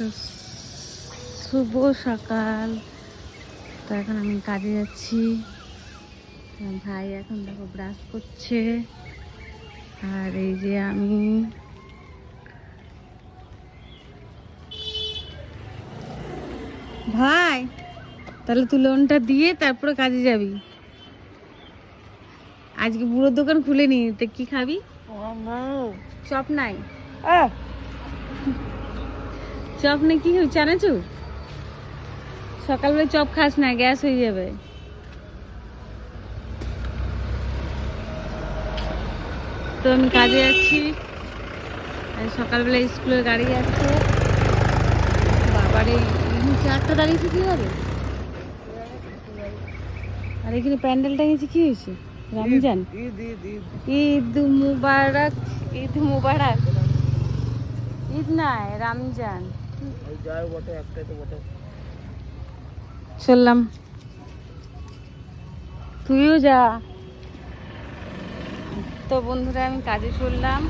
তো শুভ সকাল। তো এখন আমি কাজে যাচ্ছি। ভাই এখন দেখো ব্রাশ করছে, আর এই যে আমি ভাই, তাহলে তুই লোনটা দিয়ে তারপরে কাজে যাবি। আজকে বুড়োর দোকান খুলেনি, তো কি খাবি? চপ নাই? চপ নেই, কি খাবি? চানাচুর? সকালবেলা চপ খাস না, গ্যাস হয়ে যাবে। তো আমি কাজে যাচ্ছি, আর সকালবেলা স্কুলের গাড়ি যাচ্ছে। বাবারে চারটা দাঁড়িয়েছে, কি হবে? আর এখানে প্যান্ডেলটা গেছে, কি হয়েছে? রমজান, ঈদ মুবারক, ঈদ মুবারক। ঈদ নাই, রমজান। চললাম, তুইও যা। তো বন্ধুরা, আমি কাজে চললাম।